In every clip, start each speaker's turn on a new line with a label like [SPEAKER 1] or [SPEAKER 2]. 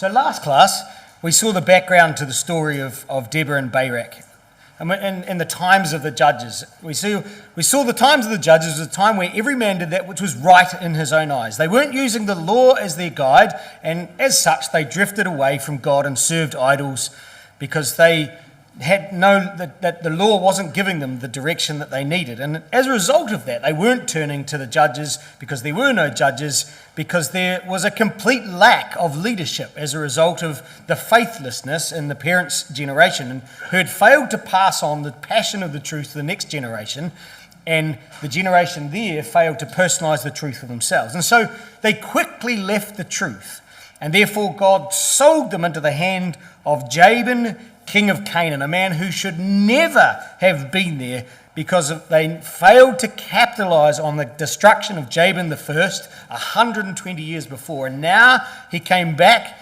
[SPEAKER 1] So last class, we saw the background to the story of Deborah and Barak. And in the times of the judges, we saw the times of the judges was a time where every man did that which was right in his own eyes. They weren't using the law as their guide, and as such, they drifted away from God and served idols because they had known that the law wasn't giving them the direction that they needed. And as a result of that, they weren't turning to the judges because there were no judges, because there was a complete lack of leadership as a result of the faithlessness in the parents' generation, and who had failed to pass on the passion of the truth to the next generation, and the generation there failed to personalise the truth for themselves. And so they quickly left the truth, and therefore God sold them into the hand of Jabin, king of Canaan, a man who should never have been there because they failed to capitalise on the destruction of Jabin the first 120 years before. And now he came back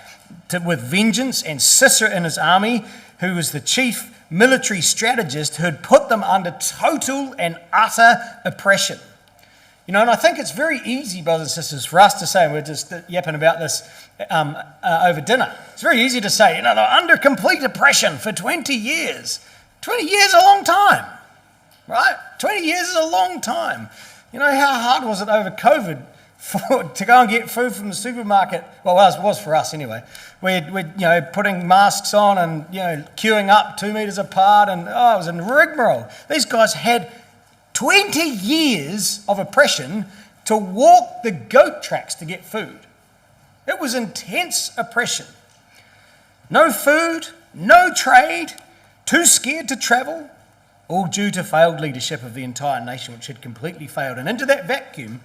[SPEAKER 1] with vengeance, and Sisera in his army, who was the chief military strategist who had put them under total and utter oppression. You know, and I think it's very easy, brothers and sisters, for us to say, and we're just yapping about this over dinner. It's very easy to say, they're under complete oppression for 20 years. 20 years is a long time, right? 20 years is a long time. You know, how hard was it over COVID to go and get food from the supermarket? Well, it was for us anyway. We're putting masks on and, queuing up 2 meters apart, and it was a rigmarole. These guys had 20 years of oppression to walk the goat tracks to get food. It was intense oppression. No food, no trade, too scared to travel, all due to failed leadership of the entire nation, which had completely failed. And into that vacuum,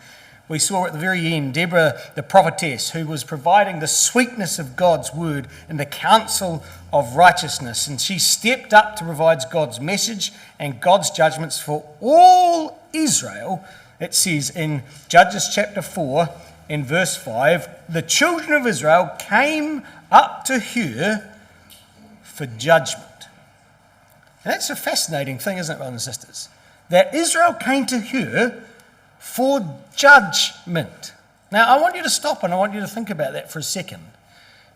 [SPEAKER 1] we saw at the very end Deborah, the prophetess, who was providing the sweetness of God's word and the counsel of righteousness. And she stepped up to provide God's message and God's judgments for all Israel. It says in Judges chapter 4 in verse 5, the children of Israel came up to her for judgment. And that's a fascinating thing, isn't it, brothers and sisters? That Israel came to her for judgment. Now, I want you to stop and I want you to think about that for a second.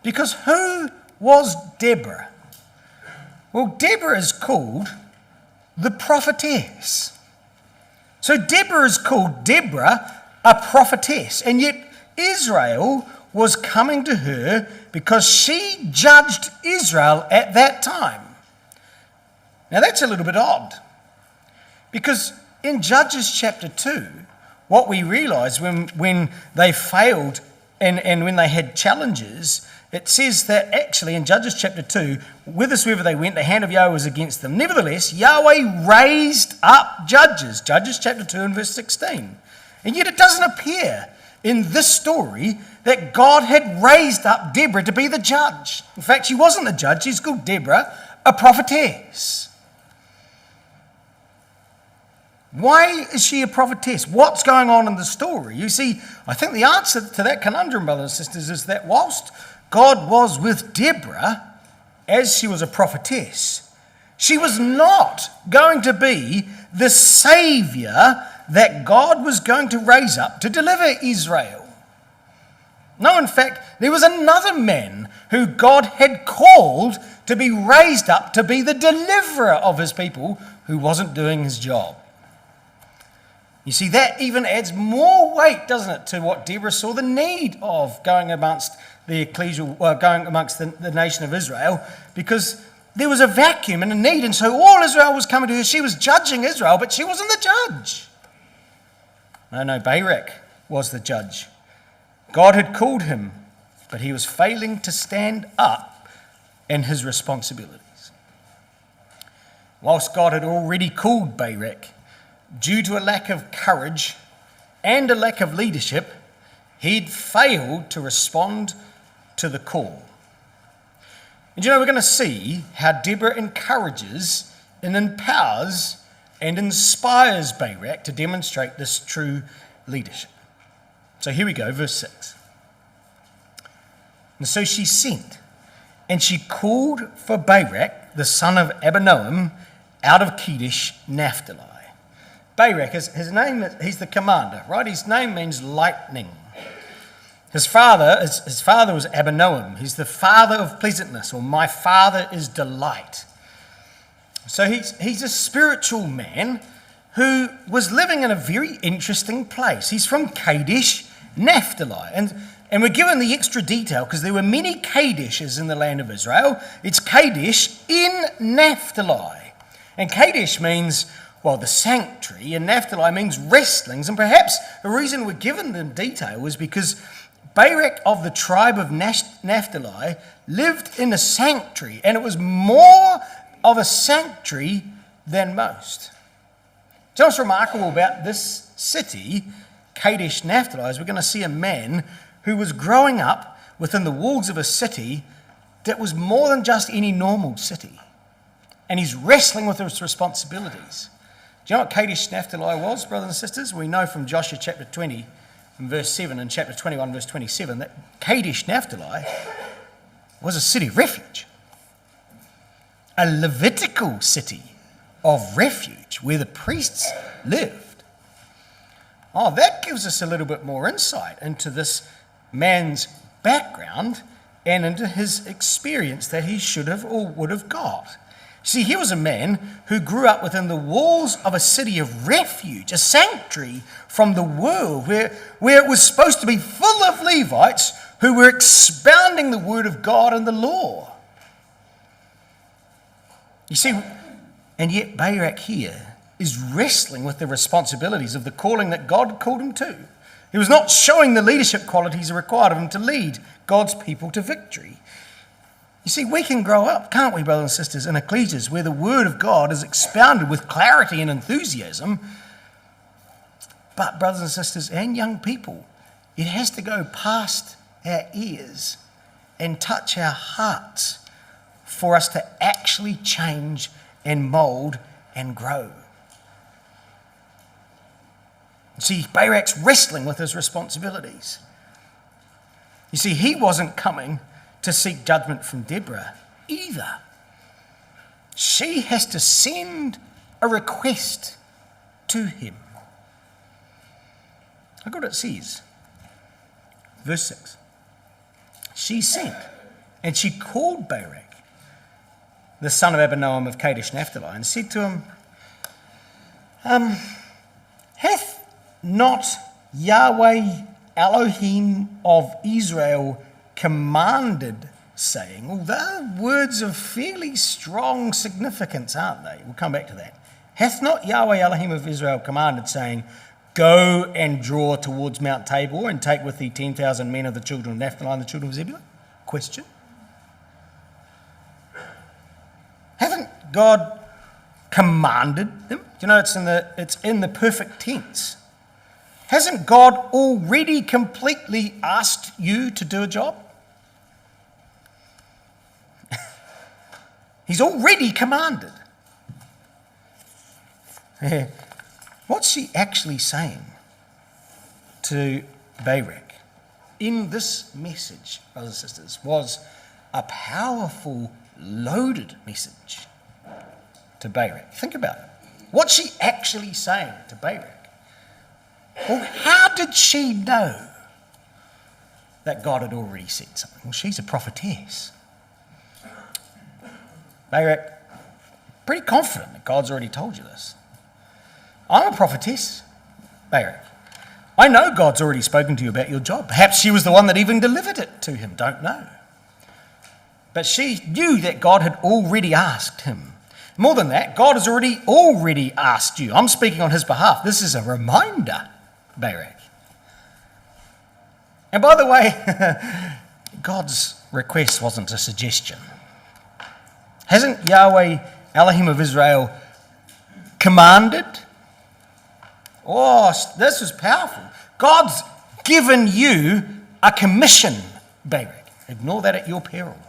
[SPEAKER 1] Because who was Deborah? Well, Deborah is called the prophetess. So Deborah is called Deborah, a prophetess. And yet Israel was coming to her because she judged Israel at that time. Now, that's a little bit odd. Because in Judges chapter 2, what we realise when they failed and when they had challenges, it says that actually in Judges chapter 2, whithersoever they went, the hand of Yahweh was against them. Nevertheless, Yahweh raised up judges. Judges chapter 2 and verse 16. And yet it doesn't appear in this story that God had raised up Deborah to be the judge. In fact, she wasn't the judge. She's called Deborah, a prophetess. Why is she a prophetess? What's going on in the story? You see, I think the answer to that conundrum, brothers and sisters, is that whilst God was with Deborah as she was a prophetess, she was not going to be the saviour that God was going to raise up to deliver Israel. No, in fact, there was another man who God had called to be raised up to be the deliverer of his people who wasn't doing his job. You see, that even adds more weight, doesn't it, to what Deborah saw the need of going amongst the Ecclesial, going amongst the nation of Israel, because there was a vacuum and a need, and so all Israel was coming to her. She was judging Israel, but she wasn't the judge. No, Barak was the judge. God had called him, but he was failing to stand up in his responsibilities. Whilst God had already called Barak, due to a lack of courage and a lack of leadership, he'd failed to respond to the call. And we're going to see how Deborah encourages and empowers and inspires Barak to demonstrate this true leadership. So here we go, verse 6. And so she sent, and she called for Barak, the son of Abinoam, out of Kedesh-Nephtali. Barak, his name, he's the commander, right? His name means lightning. His father was Abinoam. He's the father of pleasantness, or my father is delight. So he's a spiritual man who was living in a very interesting place. He's from Kedesh-Nephtali. And we're given the extra detail because there were many Kedeshes in the land of Israel. It's Kadesh in Naphtali. And Kadesh means, well, the sanctuary, and Naphtali means wrestlings. And perhaps the reason we're given the detail was because Barak of the tribe of Naphtali lived in a sanctuary, and it was more of a sanctuary than most. So what's remarkable about this city, Kedesh-Nephtali, is we're going to see a man who was growing up within the walls of a city that was more than just any normal city. And he's wrestling with his responsibilities. Do you know what Kedesh-Nephtali was, brothers and sisters? We know from Joshua chapter 20 and verse 7 and chapter 21 verse 27 that Kedesh-Nephtali was a city of refuge. A Levitical city of refuge where the priests lived. Oh, that gives us a little bit more insight into this man's background and into his experience that he should have or would have got. See, he was a man who grew up within the walls of a city of refuge, a sanctuary from the world where it was supposed to be full of Levites who were expounding the word of God and the law. You see, and yet Barak here is wrestling with the responsibilities of the calling that God called him to. He was not showing the leadership qualities required of him to lead God's people to victory. You see, we can grow up, can't we, brothers and sisters, in ecclesias where the word of God is expounded with clarity and enthusiasm. But, brothers and sisters, and young people, it has to go past our ears and touch our hearts for us to actually change and mould and grow. See, Barak's wrestling with his responsibilities. You see, he wasn't coming to seek judgment from Deborah either. She has to send a request to him. Look what it says. Verse 6. She sent, and she called Barak, the son of Abinoam of Kedesh-Nephtali, and said to him, hath not Yahweh Elohim of Israel commanded, saying, well, they're words of fairly strong significance, aren't they? We'll come back to that. Hath not Yahweh Elohim of Israel commanded, saying, go and draw towards Mount Tabor and take with thee 10,000 men of the children of Naphtali and the children of Zebulun? Question. Haven't God commanded them? You know, it's in the perfect tense. Hasn't God already completely asked you to do a job? He's already commanded. What's she actually saying to Barak in this message, brothers and sisters, was a powerful, loaded message to Barak. Think about it. What's she actually saying to Barak? Well, how did she know that God had already said something? Well, she's a prophetess. Barak, pretty confident that God's already told you this. I'm a prophetess, Barak. I know God's already spoken to you about your job. Perhaps she was the one that even delivered it to him, don't know. But she knew that God had already asked him. More than that, God has already asked you. I'm speaking on his behalf. This is a reminder, Barak. And by the way, God's request wasn't a suggestion. Hasn't Yahweh Elohim of Israel commanded? Oh, this was powerful. God's given you a commission, Barak. Ignore that at your peril.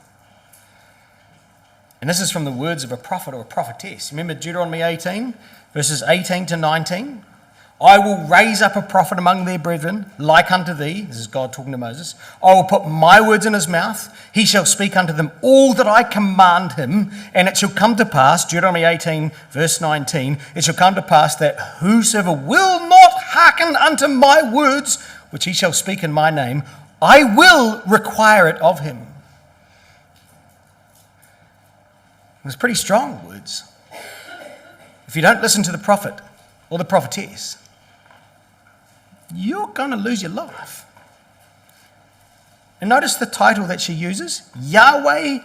[SPEAKER 1] And this is from the words of a prophet or a prophetess. Remember Deuteronomy 18, verses 18 to 19? I will raise up a prophet among their brethren, like unto thee. This is God talking to Moses. I will put my words in his mouth. He shall speak unto them all that I command him. And it shall come to pass, Deuteronomy 18, verse 19, it shall come to pass that whosoever will not hearken unto my words, which he shall speak in my name, I will require it of him. It was pretty strong words. If you don't listen to the prophet or the prophetess, you're going to lose your life. And notice the title that she uses, Yahweh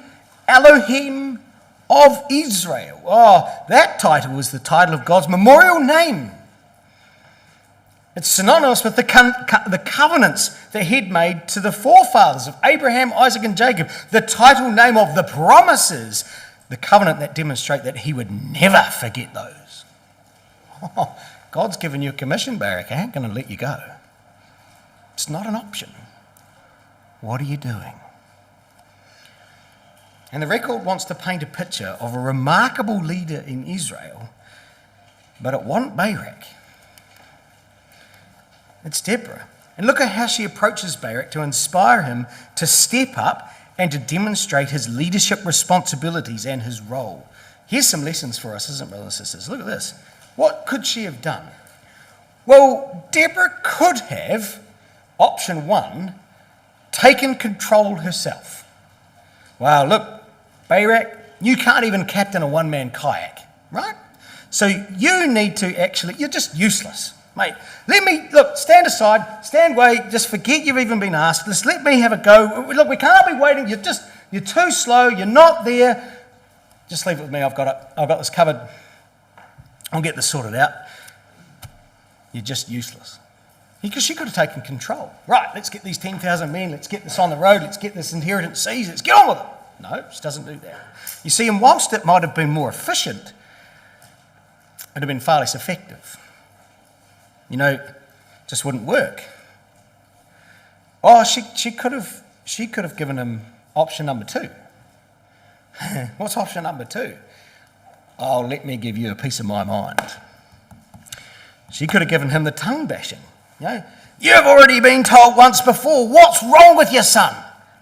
[SPEAKER 1] Elohim of Israel. Oh, that title was the title of God's memorial name. It's synonymous with the covenants that he'd made to the forefathers of Abraham, Isaac, and Jacob. The title name of the promises, the covenant that demonstrate that he would never forget those. Oh, God's given you a commission, Barak. I ain't going to let you go. It's not an option. What are you doing? And the record wants to paint a picture of a remarkable leader in Israel, but it wasn't Barak. It's Deborah. And look at how she approaches Barak to inspire him to step up and to demonstrate his leadership responsibilities and his role. Here's some lessons for us, isn't it, brothers and sisters? Look at this. What could she have done? Well, Deborah could have, option one, taken control herself. Wow, look, Barak, you can't even captain a one-man kayak, right? So you need to actually, you're just useless. Mate, stand aside, stand away, just forget you've even been asked. Just let me have a go. Look, we can't be waiting. You're too slow. You're not there. Just leave it with me. I've got this covered. I'll get this sorted out. You're just useless. Because she could have taken control. Right, let's get these 10,000 men. Let's get this on the road. Let's get this inheritance seized. Let's get on with it. No, she doesn't do that. You see, and whilst it might have been more efficient, it would have been far less effective. Just wouldn't work. Oh, she could have given him option number two. What's option number two? Oh, let me give you a piece of my mind. She could have given him the tongue bashing. You've already been told once before. What's wrong with your son?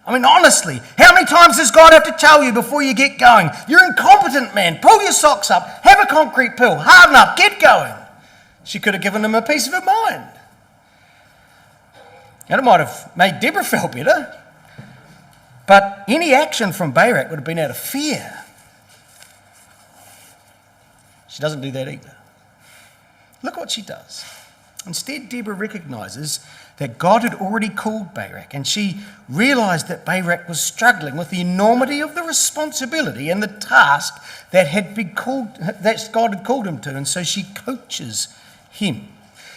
[SPEAKER 1] I mean, honestly, how many times does God have to tell you before you get going? You're incompetent, man. Pull your socks up. Have a concrete pill. Harden up. Get going. She could have given him a piece of her mind. And it might have made Deborah feel better. But any action from Barak would have been out of fear. She doesn't do that either. Look what she does. Instead, Deborah recognises that God had already called Barak, and she realised that Barak was struggling with the enormity of the responsibility and the task that God had called him to, and so she coaches him.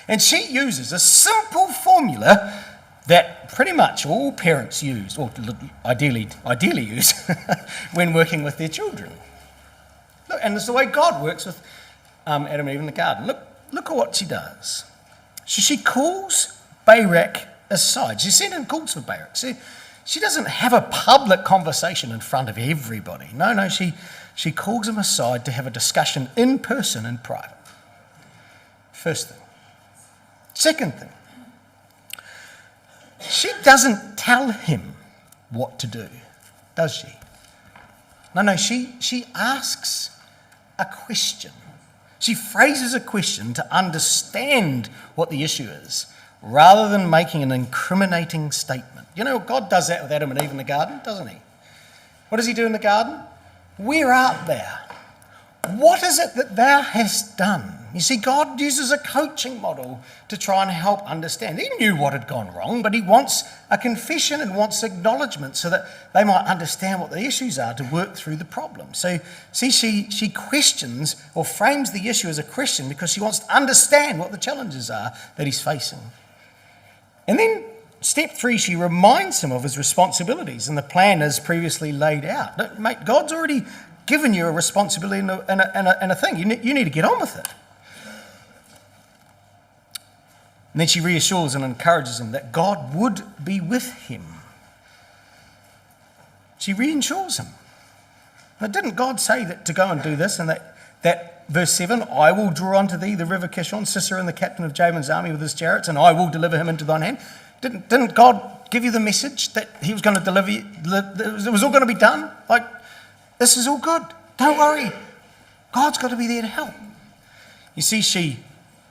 [SPEAKER 1] And she uses a simple formula that pretty much all parents use, or ideally use, when working with their children. Look, and it's the way God works with Adam and Eve in the garden. Look at what she does. So she calls Barak aside. She sent in calls for Barak. She doesn't have a public conversation in front of everybody. No, she calls him aside to have a discussion in person, in private. First thing. Second thing. She doesn't tell him what to do, does she? No, she asks a question. She phrases a question to understand what the issue is, rather than making an incriminating statement. God does that with Adam and Eve in the garden, doesn't he? What does he do in the garden? Where art thou? What is it that thou hast done? You see, God uses a coaching model to try and help understand. He knew what had gone wrong, but he wants a confession and wants acknowledgement so that they might understand what the issues are to work through the problem. So, see, she questions or frames the issue as a question because she wants to understand what the challenges are that he's facing. And then step 3, she reminds him of his responsibilities and the plan as previously laid out. Look, mate, God's already given you a responsibility and a thing. You need to get on with it. And then she reassures and encourages him that God would be with him. She reassures him. Now, didn't God say that to go and do this? And that verse 7, I will draw unto thee the river Kishon, Sisera and the captain of Jabin's army with his chariots, and I will deliver him into thine hand. Didn't God give you the message that he was going to deliver you? It was all going to be done? Like, this is all good. Don't worry. God's got to be there to help. You see, she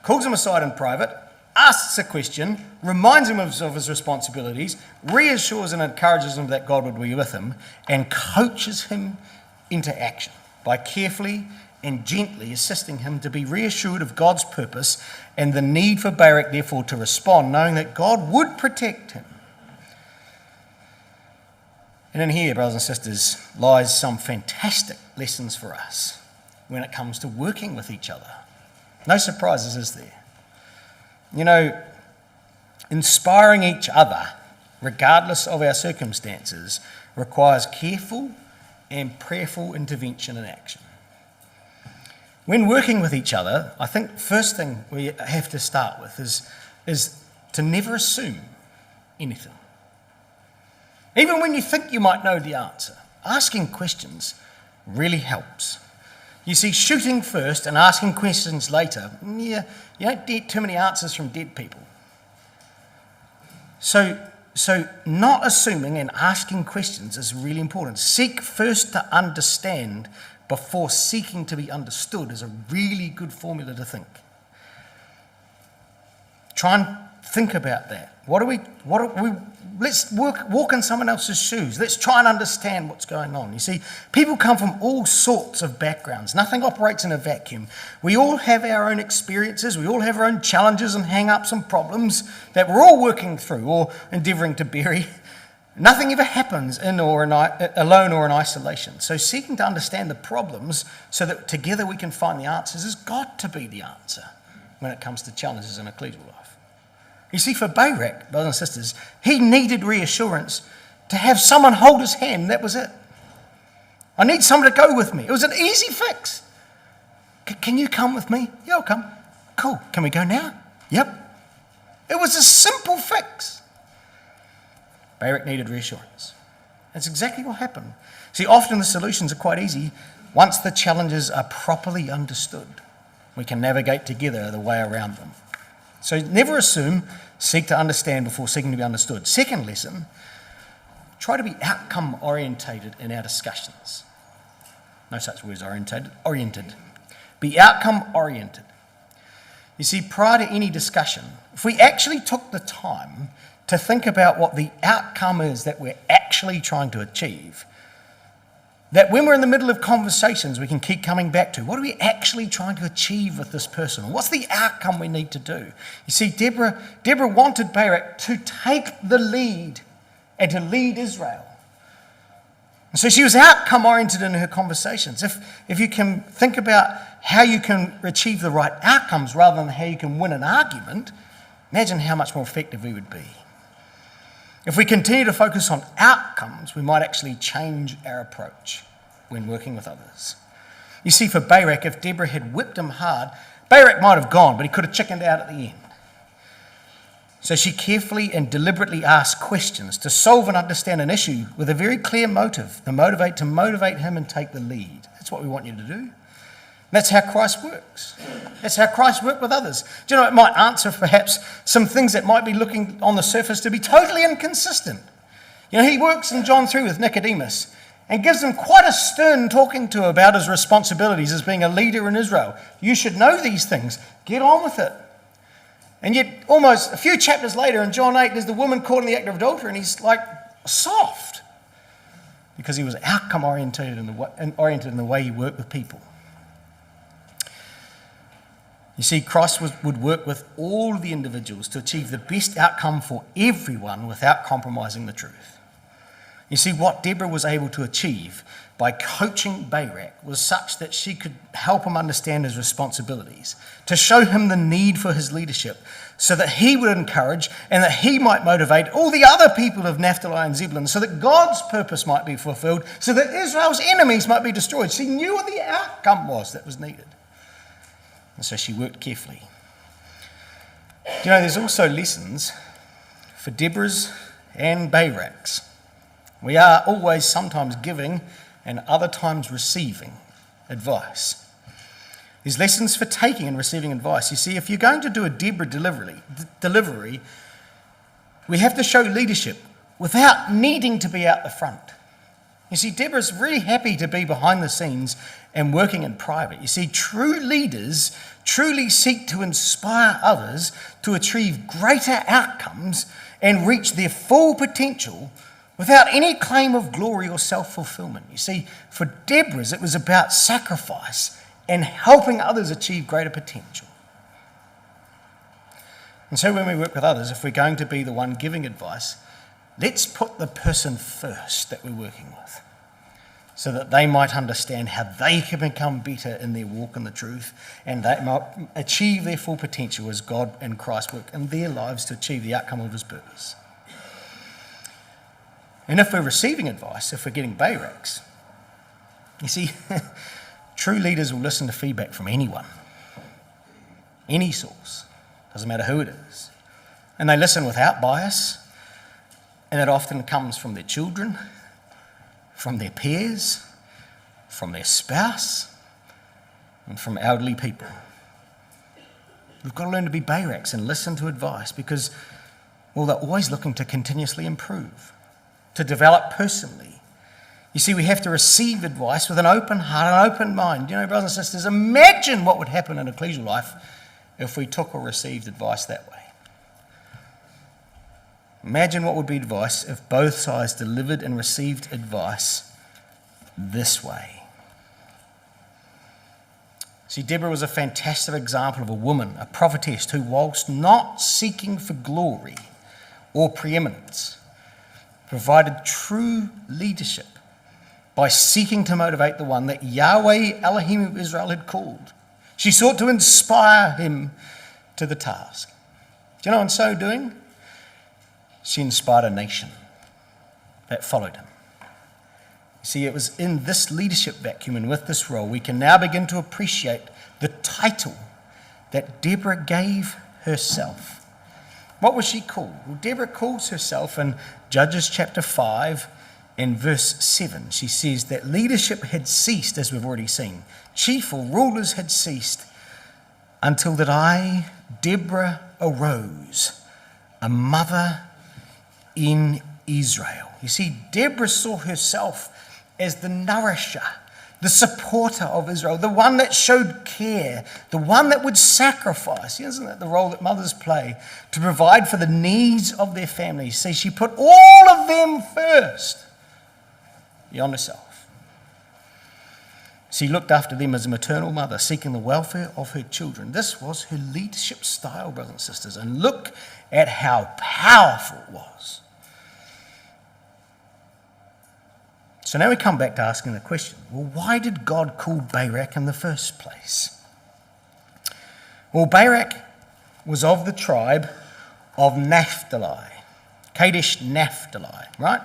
[SPEAKER 1] calls him aside in private, asks a question, reminds him of his responsibilities, reassures and encourages him that God would be with him, and coaches him into action by carefully and gently assisting him to be reassured of God's purpose and the need for Barak, therefore, to respond, knowing that God would protect him. And in here, brothers and sisters, lies some fantastic lessons for us when it comes to working with each other. No surprises, is there? You know, inspiring each other, regardless of our circumstances, requires careful and prayerful intervention and action. When working with each other, I think the first thing we have to start with is to never assume anything. Even when you think you might know the answer, asking questions really helps. You see, shooting first and asking questions later, you don't get too many answers from dead people. So not assuming and asking questions is really important. Seek first to understand before seeking to be understood is a really good formula to think. Try and think about that. Let's walk in someone else's shoes. Let's try and understand what's going on. You see, people come from all sorts of backgrounds. Nothing operates in a vacuum. We all have our own experiences. We all have our own challenges and hang-ups and problems that we're all working through or endeavouring to bury. Nothing ever happens alone or in isolation. So seeking to understand the problems so that together we can find the answers has got to be the answer when it comes to challenges in ecclesial life. You see, for Barak, brothers and sisters, he needed reassurance to have someone hold his hand. That was it. I need someone to go with me. It was an easy fix. Can you come with me? Yeah, I'll come. Cool. Can we go now? Yep. It was a simple fix. Barak needed reassurance. That's exactly what happened. See, often the solutions are quite easy once the challenges are properly understood. We can navigate together the way around them. So never assume, seek to understand before seeking to be understood. Second lesson, try to be outcome orientated in our discussions. No such word as oriented. Be outcome oriented. You see, prior to any discussion, if we actually took the time to think about what the outcome is that we're actually trying to achieve, that when we're in the middle of conversations, we can keep coming back to, what are we actually trying to achieve with this person? What's the outcome we need to do? You see, Deborah wanted Barak to take the lead and to lead Israel. And so she was outcome-oriented in her conversations. If you can think about how you can achieve the right outcomes rather than how you can win an argument, imagine how much more effective we would be. If we continue to focus on outcomes, we might actually change our approach when working with others. You see, for Barak, if Deborah had whipped him hard, Barak might have gone, but he could have chickened out at the end. So she carefully and deliberately asked questions to solve and understand an issue with a very clear motive, to motivate him and take the lead. That's what we want you to do. That's how Christ works. That's how Christ worked with others. Do you know, it might answer perhaps some things that might be looking on the surface to be totally inconsistent. You know, he works in John 3 with Nicodemus and gives him quite a stern talking to about his responsibilities as being a leader in Israel. You should know these things. Get on with it. And yet, almost a few chapters later in John 8, there's the woman caught in the act of adultery, and he's like soft because he was outcome oriented in the way he worked with people. You see, Christ would work with all the individuals to achieve the best outcome for everyone without compromising the truth. You see, what Deborah was able to achieve by coaching Barak was such that she could help him understand his responsibilities, to show him the need for his leadership, so that he would encourage and that he might motivate all the other people of Naphtali and Zebulun, so that God's purpose might be fulfilled, so that Israel's enemies might be destroyed. She knew what the outcome was that was needed. And so she worked carefully. You know, there's also lessons for Deborah's and Barak's. We are always sometimes giving and other times receiving advice. There's lessons for taking and receiving advice. You see, if you're going to do a Deborah delivery, we have to show leadership without needing to be out the front. You see, Deborah's really happy to be behind the scenes and working in private. You see, true leaders truly seek to inspire others to achieve greater outcomes and reach their full potential without any claim of glory or self-fulfillment. You see, for Deborah's, it was about sacrifice and helping others achieve greater potential. And so when we work with others, if we're going to be the one giving advice, let's put the person first that we're working with so that they might understand how they can become better in their walk in the truth and they might achieve their full potential as God and Christ work in their lives to achieve the outcome of his purpose. And if we're receiving advice, if we're getting Baraks, you see, true leaders will listen to feedback from anyone, any source, doesn't matter who it is. And they listen without bias, and it often comes from their children, from their peers, from their spouse, and from elderly people. We've got to learn to be Baraks and listen to advice because, well, they're always looking to continuously improve, to develop personally. You see, we have to receive advice with an open heart, an open mind. You know, brothers and sisters, imagine what would happen in ecclesial life if we took or received advice that way. Imagine what would be advice if both sides delivered and received advice this way. See, Deborah was a fantastic example of a woman, a prophetess, who, whilst not seeking for glory or preeminence, provided true leadership by seeking to motivate the one that Yahweh Elohim of Israel had called. She sought to inspire him to the task. Do you know, in so doing, she inspired a nation that followed him. See, it was in this leadership vacuum and with this role we can now begin to appreciate the title that Deborah gave herself. What was she called? Well, Deborah calls herself in Judges chapter 5 and verse 7. She says that leadership had ceased, as we've already seen. Chief or rulers had ceased until that I, Deborah, arose, a mother in Israel. You see, Deborah saw herself as the nourisher, the supporter of Israel, the one that showed care, the one that would sacrifice. Isn't that the role that mothers play to provide for the needs of their families? See, she put all of them first beyond herself. She looked after them as a maternal mother, seeking the welfare of her children. This was her leadership style, brothers and sisters, and look at how powerful it was. So now we come back to asking the question, well, why did God call Barak in the first place? Well, Barak was of the tribe of Naphtali, Kedesh-Nephtali, right?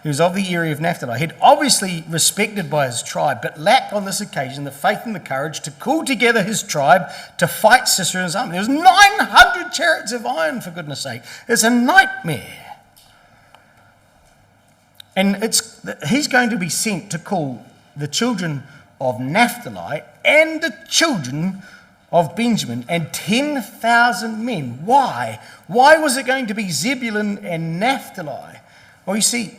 [SPEAKER 1] He was of the area of Naphtali. He'd obviously respected by his tribe, but lacked on this occasion the faith and the courage to call together his tribe to fight Sisera's army. There was 900 chariots of iron, for goodness sake. It's a nightmare. And he's going to be sent to call the children of Naphtali and the children of Benjamin and 10,000 men. Why? Why was it going to be Zebulun and Naphtali? Well, you see,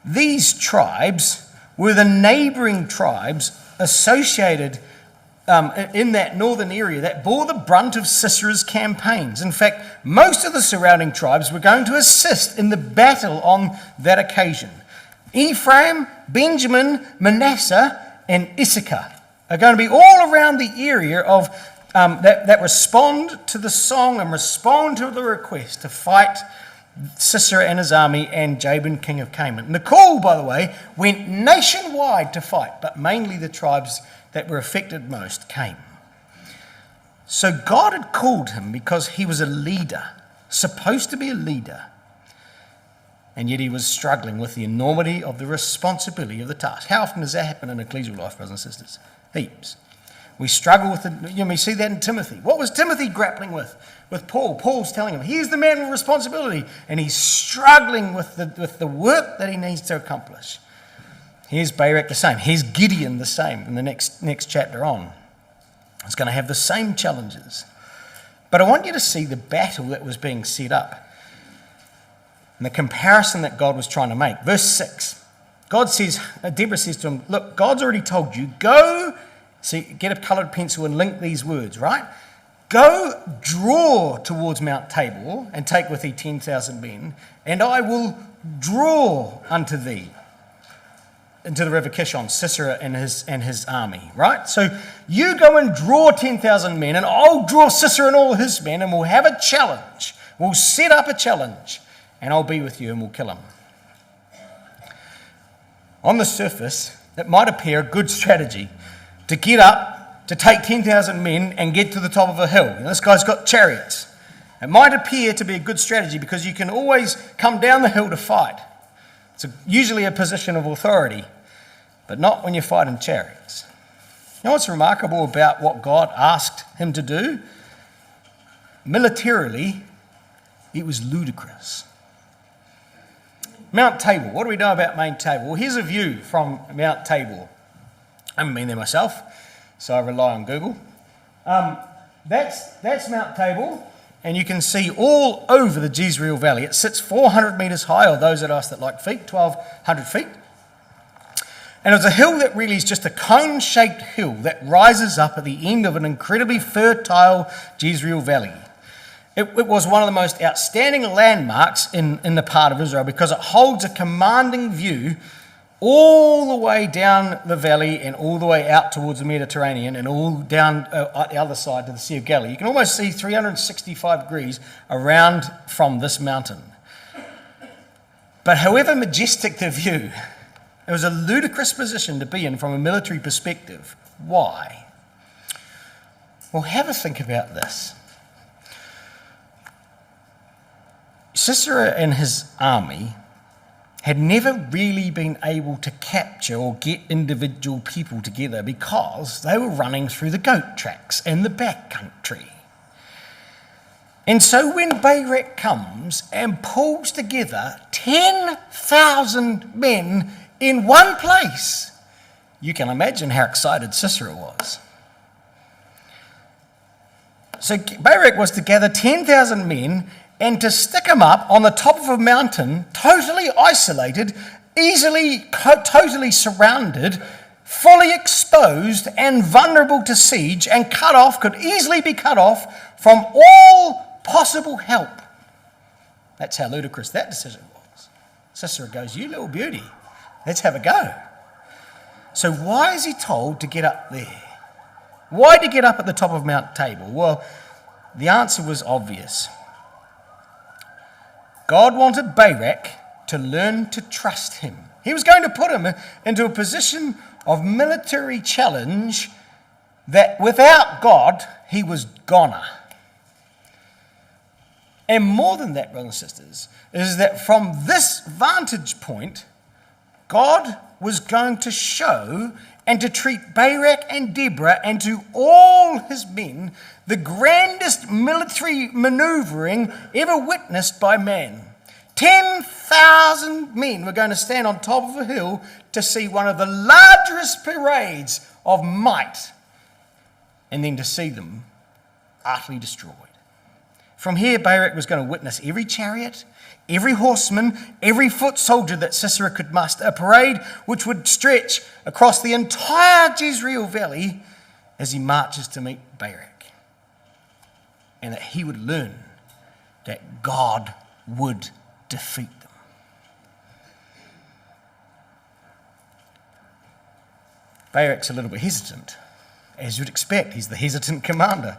[SPEAKER 1] these tribes were the neighbouring tribes associated in that northern area that bore the brunt of Sisera's campaigns. In fact, most of the surrounding tribes were going to assist in the battle on that occasion. Ephraim, Benjamin, Manasseh, and Issachar are going to be all around the area of that respond to the song and respond to the request to fight Sisera and his army and Jabin, king of Canaan. And the call, by the way, went nationwide to fight, but mainly the tribes that were affected most came. So God had called him because he was a leader, supposed to be a leader, and yet he was struggling with the enormity of the responsibility of the task. How often does that happen in ecclesial life, brothers and sisters? Heaps. We struggle with it. We see that in Timothy. What was Timothy grappling with Paul? Paul's telling him, he's the man with responsibility, and he's struggling with the work that he needs to accomplish. Here's Barak the same. Here's Gideon the same in the next chapter on. He's going to have the same challenges. But I want you to see the battle that was being set up and the comparison that God was trying to make. Verse 6. Deborah says to him, look, God's already told you, go, see, get a coloured pencil and link these words, right? Go draw towards Mount Tabor and take with thee 10,000 men, and I will draw unto thee into the river Kishon, Sisera and his army, right? So you go and draw 10,000 men, and I'll draw Sisera and all his men, and we'll have a challenge. We'll set up a challenge, and I'll be with you, and we'll kill him. On the surface, it might appear a good strategy to get up, to take 10,000 men and get to the top of a hill. This guy's got chariots. It might appear to be a good strategy because you can always come down the hill to fight. It's usually a position of authority, but not when you fight in chariots. You know what's remarkable about what God asked him to do? Militarily, it was ludicrous. Mount Tabor. What do we know about Mount Tabor? Well, here's a view from Mount Tabor. I haven't been there myself, so I rely on Google. That's Mount Tabor, and you can see all over the Jezreel Valley. It sits 400 metres high, or those of us that like feet, 1,200 feet. And it's a hill that really is just a cone-shaped hill that rises up at the end of an incredibly fertile Jezreel Valley. It was one of the most outstanding landmarks in the part of Israel because it holds a commanding view all the way down the valley and all the way out towards the Mediterranean and all down the other side to the Sea of Galilee. You can almost see 365 degrees around from this mountain. But however majestic the view, it was a ludicrous position to be in from a military perspective. Why? Well, have a think about this. Sisera and his army had never really been able to capture or get individual people together because they were running through the goat tracks in the back country. And so when Barak comes and pulls together 10,000 men in one place, you can imagine how excited Sisera was. So Barak was to gather 10,000 men and to stick them up on the top of a mountain, totally isolated, totally surrounded, fully exposed and vulnerable to siege, and could easily be cut off from all possible help. That's how ludicrous that decision was. Sisera goes, you little beauty, let's have a go. So why is he told to get up there? Why to get up at the top of Mount Tabor? Well, the answer was obvious. God wanted Barak to learn to trust him. He was going to put him into a position of military challenge that without God, he was goner. And more than that, brothers and sisters, is that from this vantage point, God was going to show and to treat Barak and Deborah and to all his men the grandest military manoeuvring ever witnessed by man. 10,000 men were going to stand on top of a hill to see one of the largest parades of might, and then to see them utterly destroyed. From here, Barak was going to witness every chariot, every horseman, every foot soldier that Sisera could muster, a parade which would stretch across the entire Jezreel Valley as he marches to meet Barak. And that he would learn that God would defeat them. Barak's a little bit hesitant, as you'd expect. He's the hesitant commander.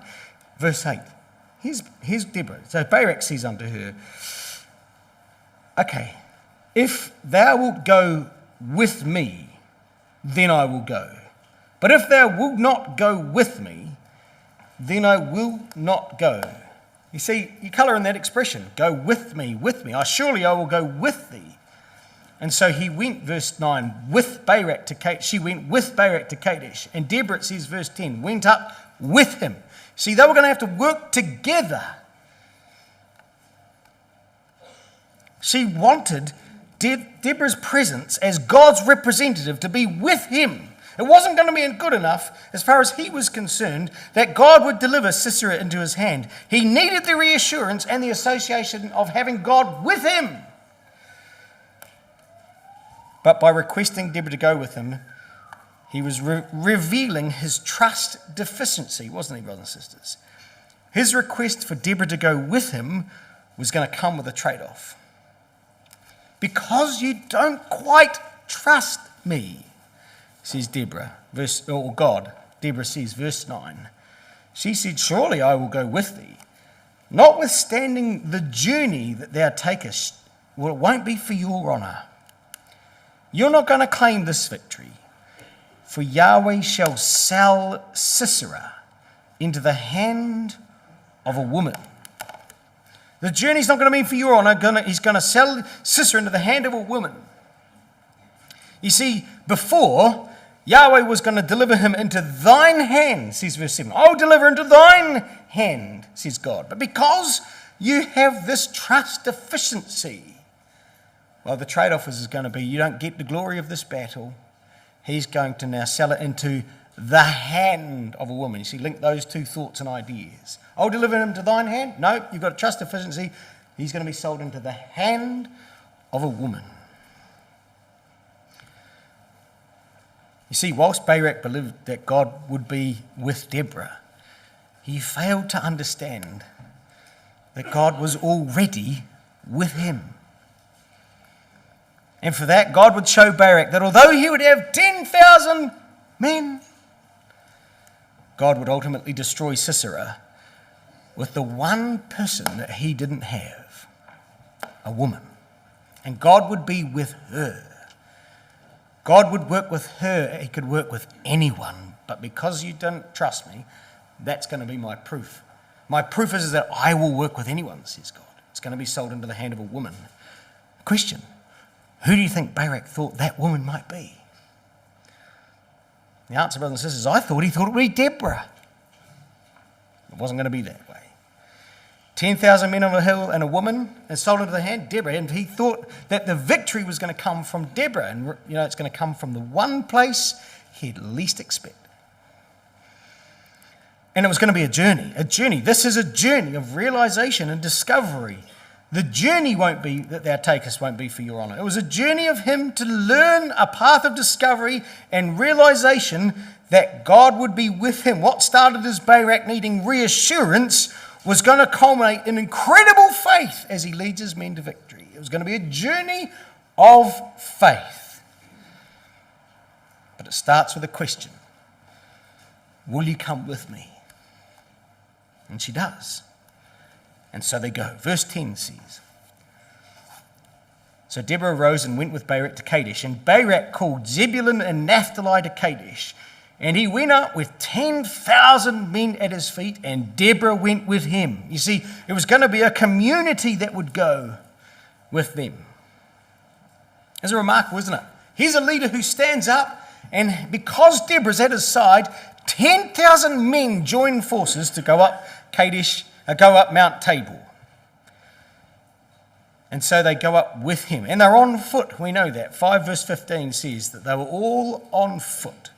[SPEAKER 1] Verse 8. Here's Deborah. So Barak says unto her, okay, if thou wilt go with me, then I will go. But if thou wilt not go with me, then I will not go. You see, you colour in that expression, go with me, surely I will go with thee. And so he went, verse 9, with Barak to Kadesh. She went with Barak to Kadesh. And Deborah, it says, verse 10, went up with him. See, they were going to have to work together. She wanted Deborah's presence as God's representative to be with him. It wasn't going to be good enough, as far as he was concerned, that God would deliver Sisera into his hand. He needed the reassurance and the association of having God with him. But by requesting Deborah to go with him, he was revealing his trust deficiency, wasn't he, brothers and sisters? His request for Deborah to go with him was going to come with a trade-off. Because you don't quite trust me, says Deborah, Deborah says, verse 9. She said, surely I will go with thee, notwithstanding the journey that thou takest, well, it won't be for your honour. You're not going to claim this victory, for Yahweh shall sell Sisera into the hand of a woman. The journey's not going to be for your honour. He's going to sell Sisera into the hand of a woman. You see, before, Yahweh was going to deliver him into thine hand, says verse 7. I'll deliver into thine hand, says God. But because you have this trust deficiency, well, the trade-off is going to be you don't get the glory of this battle. He's going to now sell it into the hand of a woman. You see, link those two thoughts and ideas. I'll deliver him to thine hand. No, you've got a trust deficiency. He's going to be sold into the hand of a woman. You see, whilst Barak believed that God would be with Deborah, he failed to understand that God was already with him. And for that, God would show Barak that although he would have 10,000 men, God would ultimately destroy Sisera with the one person that he didn't have, a woman. And God would be with her. God would work with her. He could work with anyone. But because you don't trust me, that's going to be my proof. My proof is that I will work with anyone, says God. It's going to be sold into the hand of a woman. Question: who do you think Barak thought that woman might be? The answer, brothers and sisters, he thought it would be Deborah. It wasn't going to be that way. 10,000 men on a hill and a woman and sold into the hand, Deborah. And he thought that the victory was going to come from Deborah. And, it's going to come from the one place he'd least expect. And it was going to be a journey. This is a journey of realization and discovery. The journey that thou takest won't be for your honour. It was a journey of him to learn a path of discovery and realization that God would be with him. What started as Barak needing reassurance was going to culminate in incredible faith as he leads his men to victory. It was going to be a journey of faith. But it starts with a question: will you come with me? And she does. And so they go. Verse 10 says, so Deborah arose and went with Barak to Kedesh, and Barak called Zebulun and Naphtali to Kedesh. And he went up with 10,000 men at his feet, and Deborah went with him. You see, it was going to be a community that would go with them. It's remarkable, isn't it? Here's a leader who stands up, and because Deborah's at his side, 10,000 men join forces to go up Mount Tabor. And so they go up with him. And they're on foot, we know that. 5 verse 15 says that they were all on foot.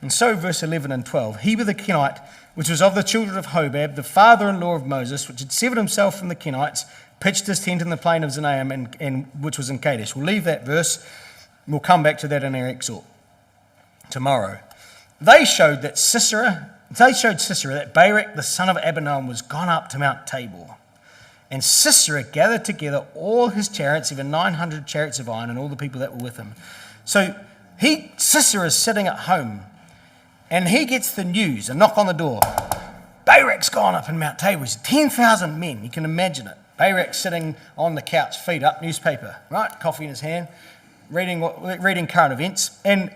[SPEAKER 1] And so verse 11 and 12, Heber the Kenite, which was of the children of Hobab, the father-in-law of Moses, which had severed himself from the Kenites, pitched his tent in the plain of Zanaim, and which was in Kadesh. We'll leave that verse. We'll come back to that in our exhort tomorrow. They showed Sisera that Barak, the son of Abinoam, was gone up to Mount Tabor. And Sisera gathered together all his chariots, even 900 chariots of iron, and all the people that were with him. So Sisera is sitting at home, and he gets the news, a knock on the door. Barak's gone up in Mount Tabor. He's 10,000 men. You can imagine it. Barak sitting on the couch, feet up, newspaper, right? Coffee in his hand, reading current events. And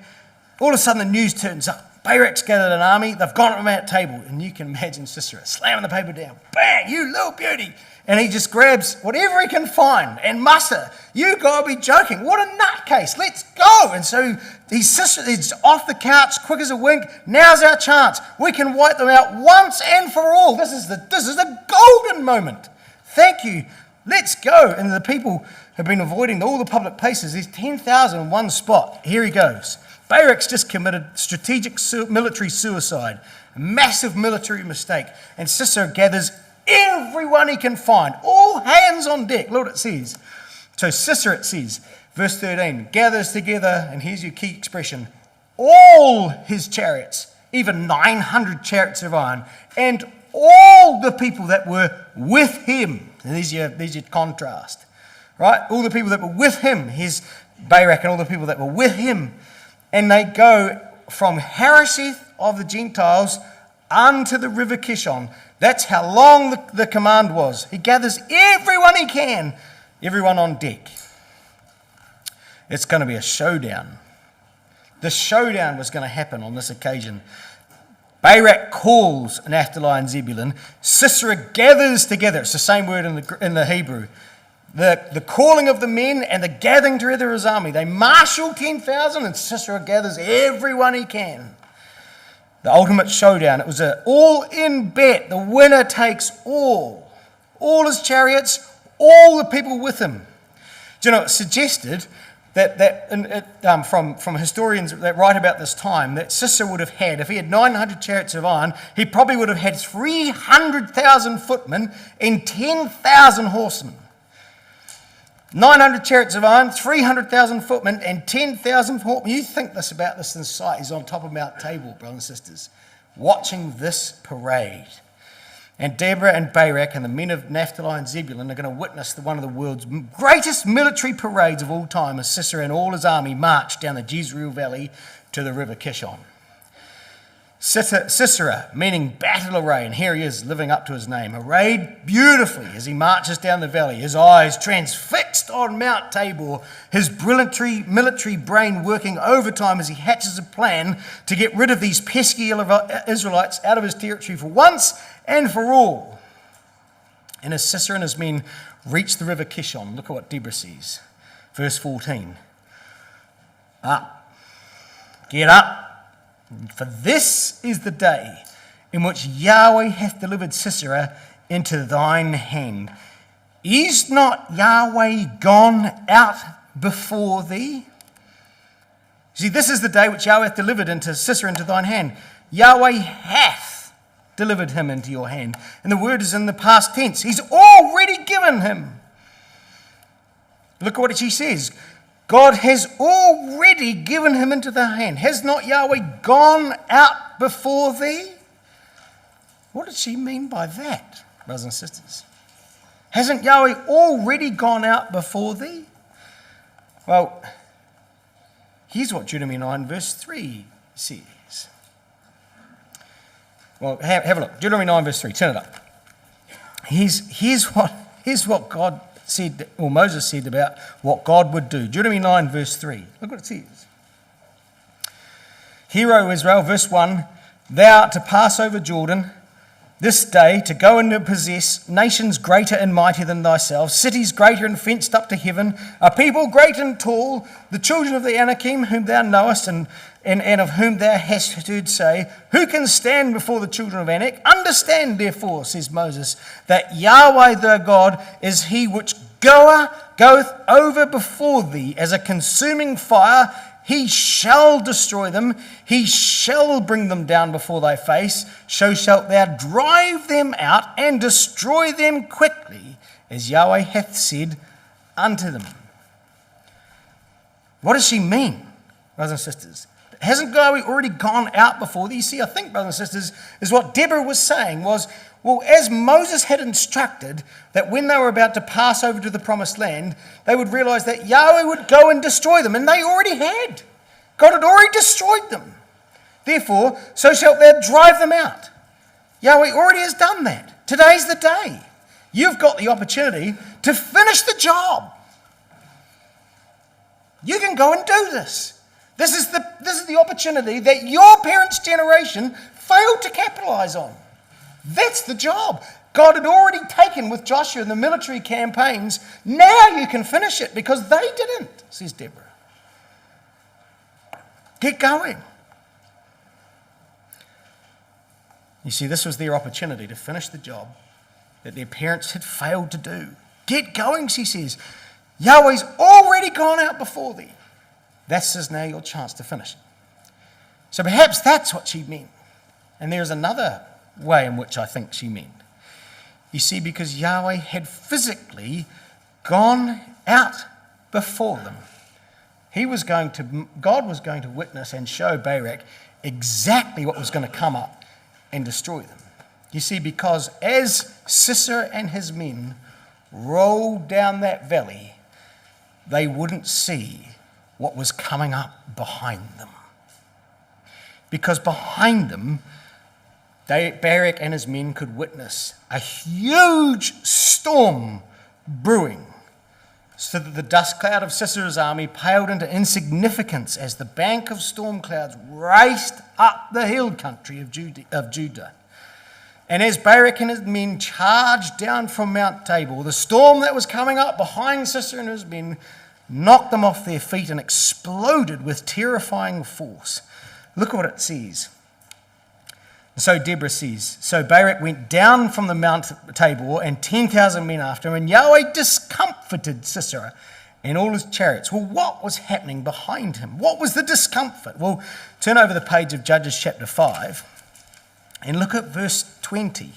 [SPEAKER 1] all of a sudden the news turns up. Barak's gathered an army. They've gone up to Mount Tabor. And you can imagine Sisera slamming the paper down. Bang, you little beauty. And he just grabs whatever he can find and muster. You gotta be joking. What a nutcase. Let's go. And so he's off the couch, quick as a wink. Now's our chance. We can wipe them out once and for all. This is the golden moment. Thank you. Let's go. And the people have been avoiding all the public places. There's 10,000 in one spot. Here he goes. Barak's just committed strategic military suicide. A massive military mistake. And Sisera gathers everyone he can find. All hands on deck. Look what it says. So Sisera, it says, Verse 13, gathers together, and here's your key expression, all his chariots, even 900 chariots of iron, and all the people that were with him. And there's your contrast, right? All the people that were with him, here's Barak and all the people that were with him. And they go from Harosheth of the Gentiles unto the river Kishon. That's how long the command was. He gathers everyone he can, everyone on deck. It's going to be a showdown. The showdown was going to happen on this occasion. Barak calls Naphtali and Zebulun. Sisera gathers together. It's the same word in the Hebrew. The calling of the men and the gathering together of his army. They marshal 10,000 and Sisera gathers everyone he can. The ultimate showdown. It was an all-in bet. The winner takes all. All his chariots, all the people with him. Do you know, it's suggested from historians that write about this time, that Sisera would have had, if he had 900 chariots of iron, he probably would have had 300,000 footmen and 10,000 horsemen. 900 chariots of iron, 300,000 footmen, and 10,000 horsemen. You think about this in sight. He's on top of Mount Tabor, brothers and sisters, watching this parade. And Deborah and Barak and the men of Naphtali and Zebulun are going to witness one of the world's greatest military parades of all time as Sisera and all his army march down the Jezreel Valley to the river Kishon. Sisera, meaning battle array, and here he is living up to his name, arrayed beautifully as he marches down the valley, his eyes transfixed on Mount Tabor, his brilliant military brain working overtime as he hatches a plan to get rid of these pesky Israelites out of his territory for once and for all. And as Sisera and his men reach the river Kishon, look at what Deborah says. Verse 14. Up, get up, for this is the day in which Yahweh hath delivered Sisera into thine hand. Is not Yahweh gone out before thee? See, this is the day which Yahweh hath delivered into Sisera into thine hand. Yahweh hath delivered him into your hand. And the word is in the past tense. He's already given him. Look at what she says. God has already given him into the hand. Has not Yahweh gone out before thee? What did she mean by that, brothers and sisters? Hasn't Yahweh already gone out before thee? Well, here's what Deuteronomy 9 verse 3 says. Well, have a look. Deuteronomy 9 verse 3. Turn it up. Here's what God said, or Moses said about what God would do. Deuteronomy 9 verse 3. Look what it says. Hear, O Israel, verse 1, thou art to pass over Jordan this day to go and to possess nations greater and mightier than thyself, cities greater and fenced up to heaven, a people great and tall, the children of the Anakim whom thou knowest and of whom thou hast heard say, who can stand before the children of Anak? Understand therefore, says Moses, that Yahweh thy God is he which goeth over before thee as a consuming fire. He shall destroy them. He shall bring them down before thy face. So shalt thou drive them out and destroy them quickly, as Yahweh hath said unto them. What does she mean, brothers and sisters? Hasn't Yahweh already gone out before thee? You see, I think, brothers and sisters, is what Deborah was saying was, well, as Moses had instructed that when they were about to pass over to the promised land, they would realize that Yahweh would go and destroy them, and they already had. God had already destroyed them. Therefore, so shalt thou drive them out. Yahweh already has done that. Today's the day. You've got the opportunity to finish the job. You can go and do this. This is the opportunity that your parents' generation failed to capitalize on. That's the job. God had already taken with Joshua in the military campaigns. Now you can finish it because they didn't, says Deborah. Get going. You see, this was their opportunity to finish the job that their parents had failed to do. Get going, she says. Yahweh's already gone out before thee. This is now your chance to finish it. So perhaps that's what she meant. And there's another way in which I think she meant. You see, because Yahweh had physically gone out before them. God was going to witness and show Barak exactly what was going to come up and destroy them. You see, because as Sisera and his men rolled down that valley, they wouldn't see what was coming up behind them. Because behind them, Barak and his men could witness a huge storm brewing, so that the dust cloud of Sisera's army paled into insignificance as the bank of storm clouds raced up the hill country of Judah. And as Barak and his men charged down from Mount Tabor, the storm that was coming up behind Sisera and his men knocked them off their feet and exploded with terrifying force. Look at what it says. So Deborah says, so Barak went down from the Mount Tabor and 10,000 men after him, and Yahweh discomfited Sisera and all his chariots. Well, what was happening behind him? What was the discomfort? Well, turn over the page of Judges chapter 5 and look at verse 20.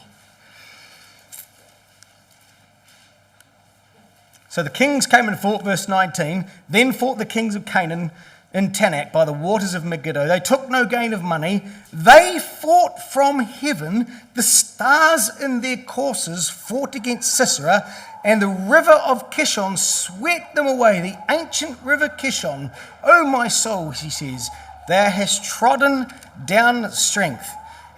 [SPEAKER 1] So the kings came and fought, verse 19, then fought the kings of Canaan in Tanakh by the waters of Megiddo. They took no gain of money. They fought from heaven. The stars in their courses fought against Sisera, and the river of Kishon swept them away. The ancient river Kishon, O my soul, he says, thou hast trodden down strength.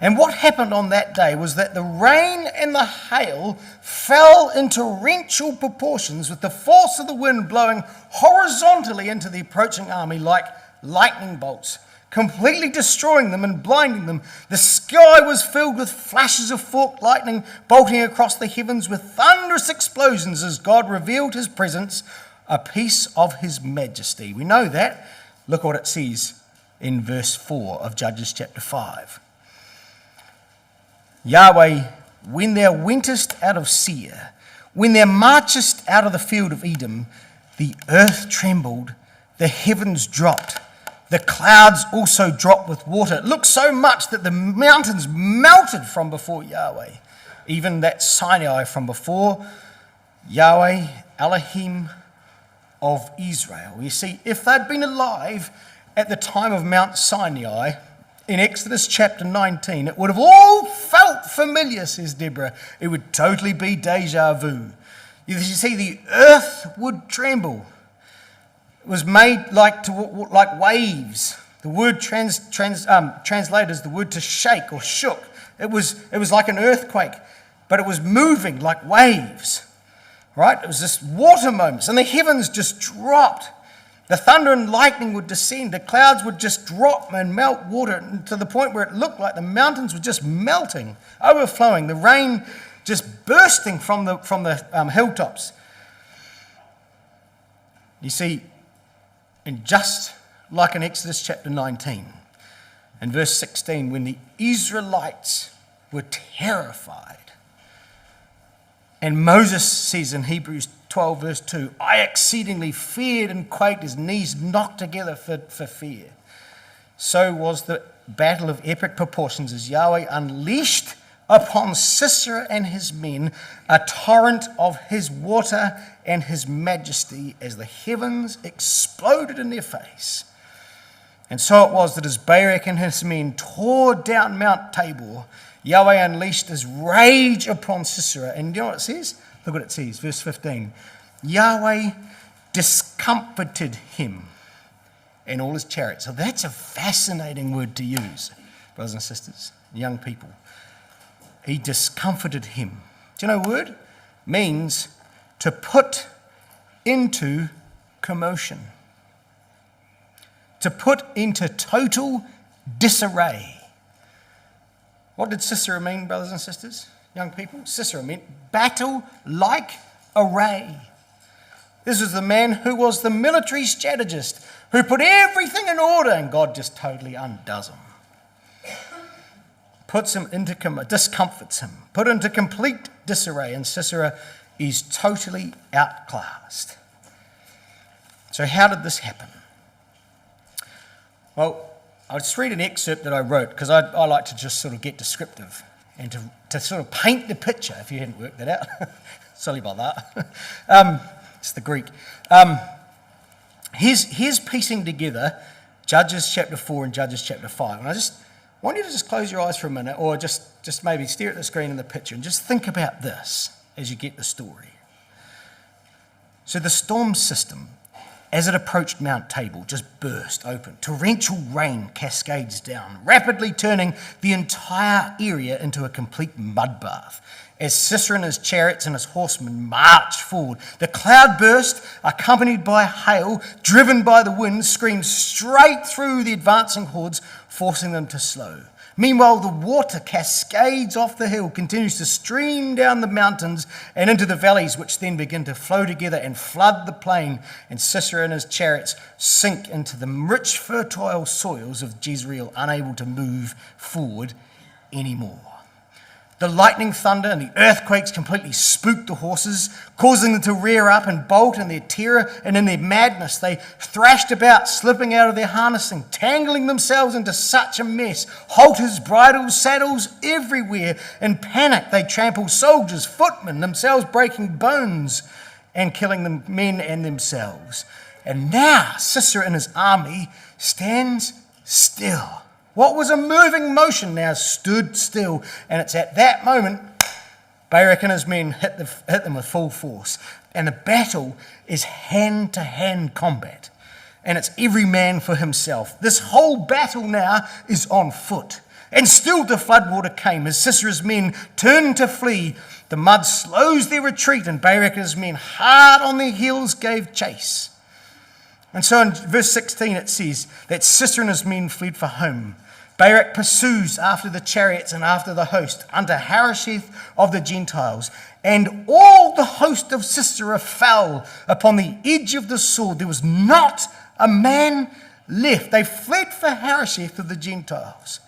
[SPEAKER 1] And what happened on that day was that the rain and the hail fell in torrential proportions, with the force of the wind blowing horizontally into the approaching army like lightning bolts, completely destroying them and blinding them. The sky was filled with flashes of forked lightning bolting across the heavens with thunderous explosions as God revealed his presence, a piece of his majesty. We know that. Look what it says in verse 4 of Judges chapter 5. Yahweh, when thou wentest out of Seir, when thou marchest out of the field of Edom, the earth trembled, the heavens dropped, the clouds also dropped with water. It looked so much that the mountains melted from before Yahweh, even that Sinai from before Yahweh, Elohim of Israel. You see, if they'd been alive at the time of Mount Sinai, in Exodus chapter 19, it would have all felt familiar, says Deborah. It would totally be deja vu. You see, the earth would tremble. It was made like waves. The word translated as the word to shake or shook. It was like an earthquake, but it was moving like waves. Right? It was just water moments, and the heavens just dropped. The thunder and lightning would descend. The clouds would just drop and melt water to the point where it looked like the mountains were just melting, overflowing. The rain just bursting from the hilltops. You see, and just like in Exodus chapter 19, and verse 16, when the Israelites were terrified, and Moses says in Hebrews 12 verse 2, I exceedingly feared and quaked, his knees knocked together for fear. So was the battle of epic proportions as Yahweh unleashed upon Sisera and his men a torrent of his water and his majesty as the heavens exploded in their face. And so it was that as Barak and his men tore down Mount Tabor, Yahweh unleashed his rage upon Sisera. And you know what it says? Look what it says, verse 15. Yahweh discomfited him and all his chariots. So that's a fascinating word to use, brothers and sisters, young people. He discomfited him. Do you know word? It means to put into commotion. To put into total disarray. What did Sisera mean, brothers and sisters, young people? Sisera meant battle-like array. This was the man who was the military strategist, who put everything in order, and God just totally undoes him. Puts him into, discomforts him, put into complete disarray, and Sisera is totally outclassed. So how did this happen? Well, I'll just read an excerpt that I wrote, because I like to just sort of get descriptive and to sort of paint the picture, if you hadn't worked that out. Sorry about that. It's the Greek. here's piecing together Judges chapter 4 and Judges chapter 5. And I just want you to just close your eyes for a minute, or just maybe stare at the screen in the picture and just think about this as you get the story. So the storm system, as it approached Mount Tabor, just burst open. Torrential rain cascades down, rapidly turning the entire area into a complete mud bath. As Sisera and his chariots and his horsemen marched forward, the cloud burst, accompanied by hail, driven by the wind, screamed straight through the advancing hordes, forcing them to slow. Meanwhile, the water cascades off the hill, continues to stream down the mountains and into the valleys, which then begin to flow together and flood the plain, and Sisera and his chariots sink into the rich, fertile soils of Jezreel, unable to move forward anymore. The lightning, thunder, and the earthquakes completely spooked the horses, causing them to rear up and bolt in their terror, and in their madness they thrashed about, slipping out of their harnessing, tangling themselves into such a mess. Halters, bridles, saddles, everywhere. In panic they trampled soldiers, footmen, themselves breaking bones and killing the men and themselves. And now Sisera and his army stands still. What was a moving motion now stood still, and it's at that moment Barak and his men hit them with full force. And the battle is hand-to-hand combat, and it's every man for himself. This whole battle now is on foot. And still the floodwater came. As Sisera's men turned to flee, the mud slows their retreat, and Barak and his men, hard on their heels, gave chase. And so in verse 16 it says that Sisera and his men fled for home. Barak pursues after the chariots and after the host unto Harosheth of the Gentiles. And all the host of Sisera fell upon the edge of the sword. There was not a man left. They fled for Harosheth of the Gentiles.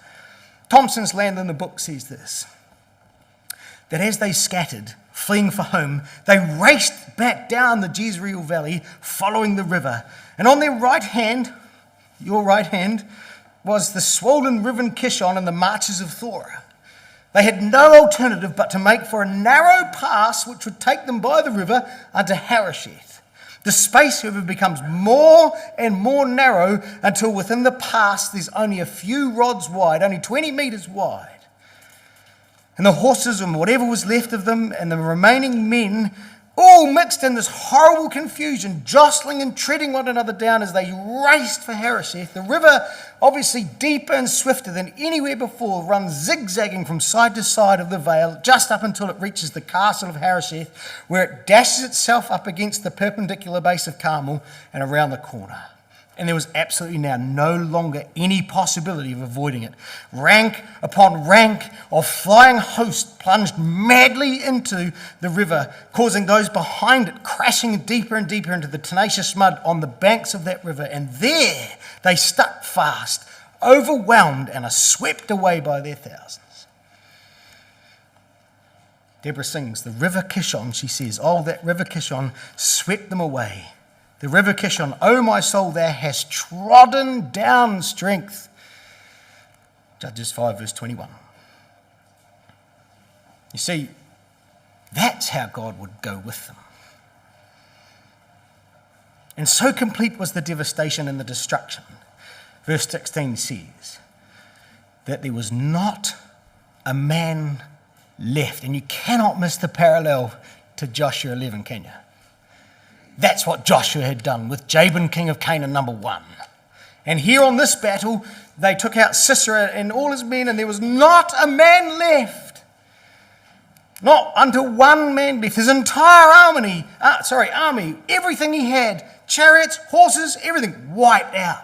[SPEAKER 1] Thompson's Land in the book says this, that as they scattered, fleeing for home, they raced back down the Jezreel valley, following the river. And on their right hand, your right hand, was the swollen river Kishon and the marches of Thora. They had no alternative but to make for a narrow pass which would take them by the river unto Harosheth. The space, however, becomes more and more narrow until within the pass there's only a few rods wide, only 20 meters wide. And the horses and whatever was left of them and the remaining men all mixed in this horrible confusion, jostling and treading one another down as they raced for Harosheth. The river, obviously deeper and swifter than anywhere before, runs zigzagging from side to side of the vale, just up until it reaches the castle of Harosheth, where it dashes itself up against the perpendicular base of Carmel and around the corner. And there was absolutely now no longer any possibility of avoiding it. Rank upon rank of flying hosts plunged madly into the river, causing those behind it crashing deeper and deeper into the tenacious mud on the banks of that river. And there they stuck fast, overwhelmed, and are swept away by their thousands. Deborah sings, the river Kishon, she says, oh, that river Kishon swept them away. The river Kishon, O my soul, thou hast trodden down strength. Judges 5 verse 21. You see, that's how God would go with them. And so complete was the devastation and the destruction. Verse 16 says that there was not a man left. And you cannot miss the parallel to Joshua 11, can you? That's what Joshua had done with Jabin, king of Canaan, number 1. And here on this battle, they took out Sisera and all his men, and there was not a man left. Not unto one man left. His entire army, everything he had, chariots, horses, everything, wiped out.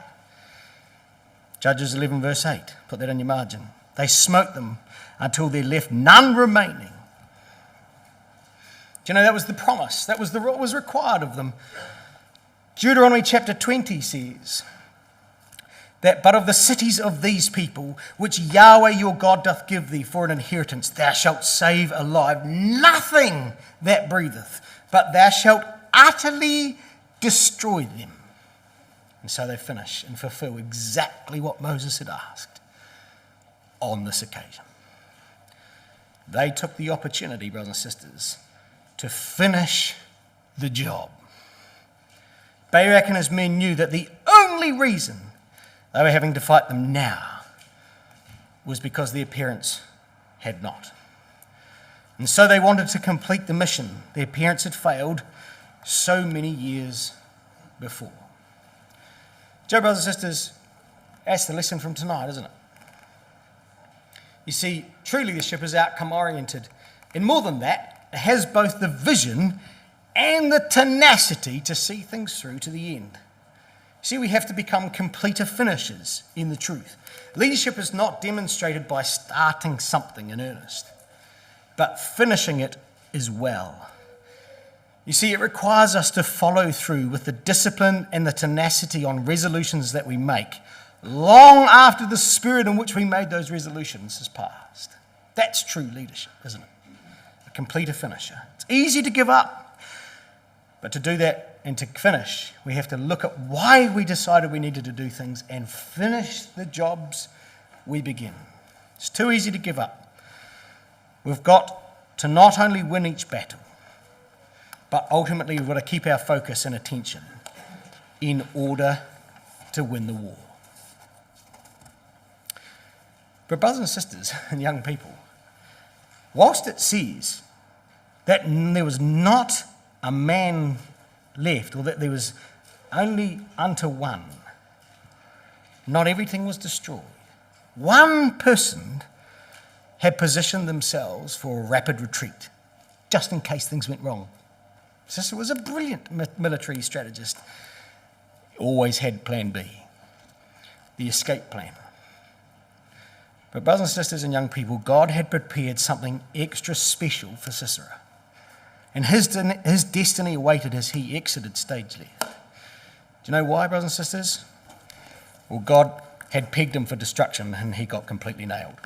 [SPEAKER 1] Judges 11 verse 8, put that in your margin. They smote them until there left none remaining. Do you know that was the promise? That was what was required of them. Deuteronomy chapter 20 says that, but of the cities of these people, which Yahweh your God doth give thee for an inheritance, thou shalt save alive nothing that breatheth, but thou shalt utterly destroy them. And so they finish and fulfill exactly what Moses had asked on this occasion. They took the opportunity, brothers and sisters, to finish the job. Barak and his men knew that the only reason they were having to fight them now was because their parents had not. And so they wanted to complete the mission their parents had failed so many years before. Dear brothers and sisters, that's the lesson from tonight, isn't it? You see, true leadership is outcome-oriented. And more than that, it has both the vision and the tenacity to see things through to the end. See, we have to become completer finishers in the truth. Leadership is not demonstrated by starting something in earnest, but finishing it as well. You see, it requires us to follow through with the discipline and the tenacity on resolutions that we make long after the spirit in which we made those resolutions has passed. That's true leadership, isn't it? A completer finisher. It's easy to give up, but to do that and to finish, we have to look at why we decided we needed to do things and finish the jobs we begin. It's too easy to give up. We've got to not only win each battle, but ultimately we've got to keep our focus and attention in order to win the war. But brothers and sisters and young people, whilst it says that there was not a man left, or that there was only unto one, not everything was destroyed. One person had positioned themselves for a rapid retreat, just in case things went wrong. Sisera was a brilliant military strategist. Always had plan B, the escape plan. But brothers and sisters and young people, God had prepared something extra special for Sisera. And his destiny awaited as he exited stage left. Do you know why, brothers and sisters? Well, God had pegged him for destruction and he got completely nailed.